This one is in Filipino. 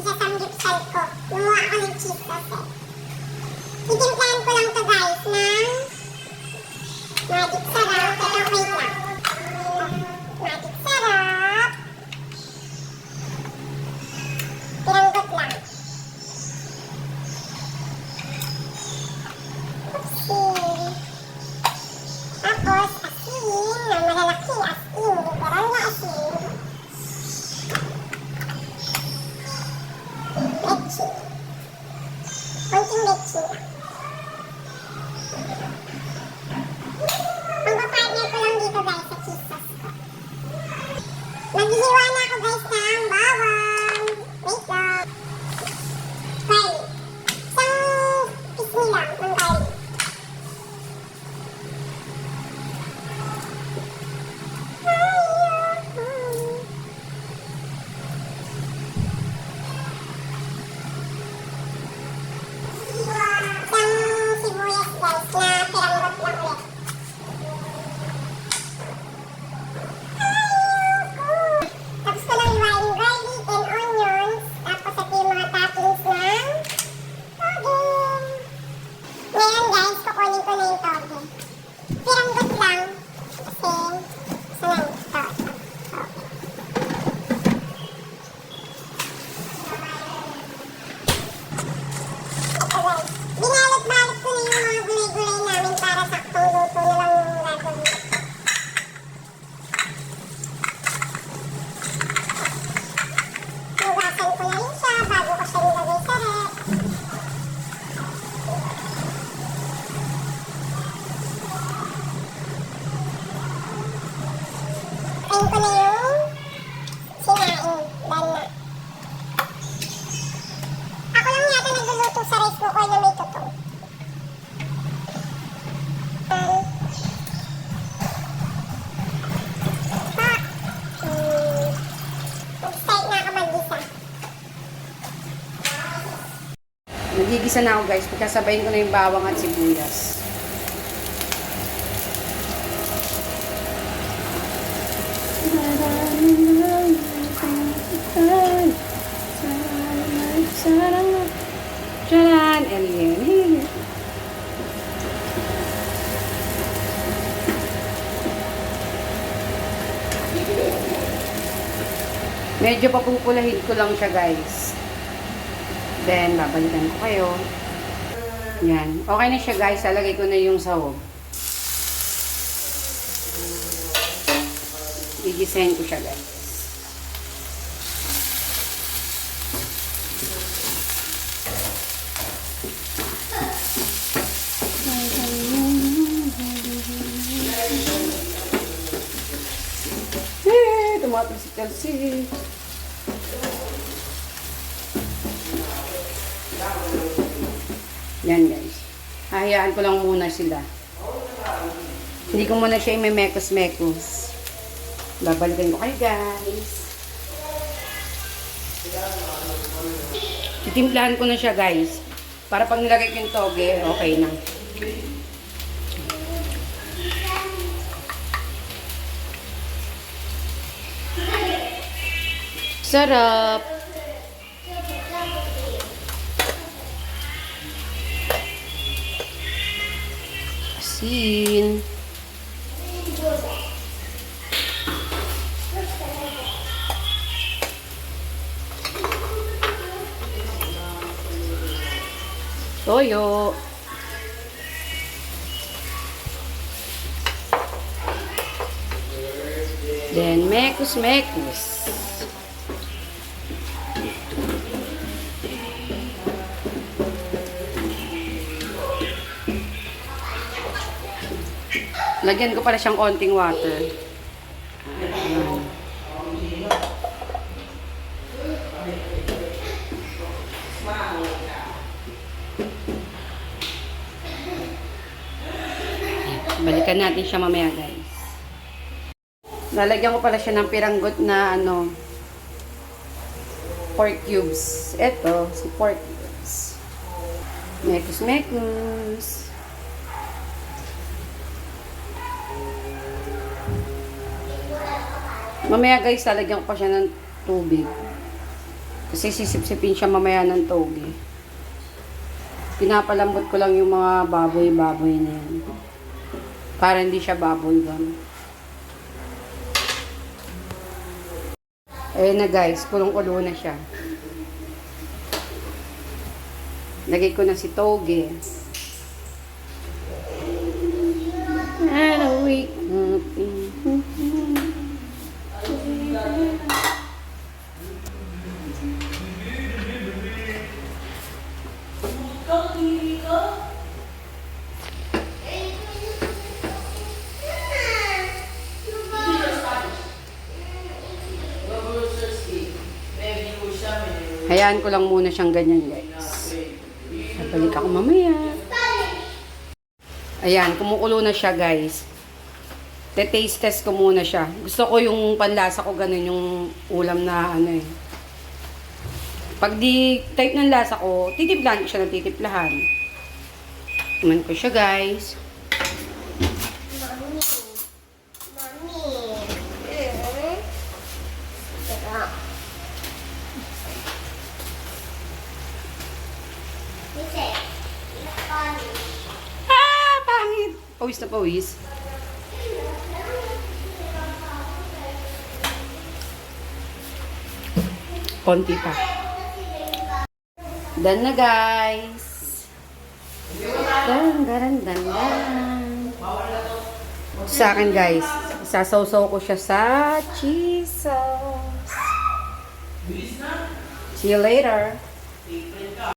isasamgyupsal ko. Lumuha ako ng cheese sauce eh. Itimplahan ko lang to guys ng magic sarap. Ito, wait lang. Magic sarap. Piranggot lang. Oopsie. Tapos, asin na malalaki. Asin. Literal na asin. Leche. Konting leche lang. Ang papartner ko lang dito guys sa cheese sauce ko. Naghihiwa na ako guys ng bawang. Wait lang. Garlic. Isang pisngi lang ng garlic. Isang sibuyas guys na piranggot lang ulit. Tapos ko lang iwain garlic and onions. Tapos ito yung mga toppings ng toge. Ngayon guys, kukunin ko na yung toge. Piranggot lang. Kasi, saan ito? Ito guys. Binalot-balot ko na yung mga gulay-gulay namin para saktong luto na lang yung gagawin. Hugasan ko na rin siya bago ko siya nilagay sa rep. Tayin ko na yung sinain. Done na. Ako lang yata nagluluto sa rice cooker na may tutong. Nag-start na ako mag-gisa. Nagigisa na ako guys, pagkasabayin ko na yung bawang at sibuyas. Charan! Alien! Medyo papupulahin ko lang siya guys. Then, babalikan ko kayo. Yan. Okay na siya guys. Lalagay ko na yung sahog. Igisahin ko siya guys. Tumatang si Chelsea. Yan guys. Hahayaan ko lang muna sila. Hindi ko muna siya imemekos-mekos. Babalikan ko kayo guys. Titimplahan ko na siya guys. Para pag nilagay ko yung toge, okay na. Sarap! Asin. Toyo. Then, mekos-mekos. Lagyan ko pala siyang konting water. Ayan. Balikan natin siya mamaya guys. Lalagyan ko pala siya ng piranggot na pork cubes. Ito, si pork cubes. Mekos-mekos. Mamaya guys, lalagyan ko pa siya ng tubig. Kasi sisip-sipin siya mamaya ng toge. Pinapalambot ko lang yung mga baboy-baboy na yan. Para hindi siya bubble gum. Ayun na guys, kulong-kulo na siya. Lagay ko na si toge. And a week. Hayaan ko lang muna siyang ganyan, guys. Babalik ako mamaya. Ayan, kumukulo na siya, guys. Te-taste test ko muna siya. Gusto ko yung panlasa ko ganun yung ulam na ano eh. Pag di type ng lasa ko, titiplahan ko siya ng titiplahan. Tingnan ko siya, guys. Mami. Sarap. Kasi, Ah, pangit! Pawis na pawis. Konti pa. Done na, guys. Dan. Sa akin, guys, isasawsaw ko siya sa cheese sauce. See you later.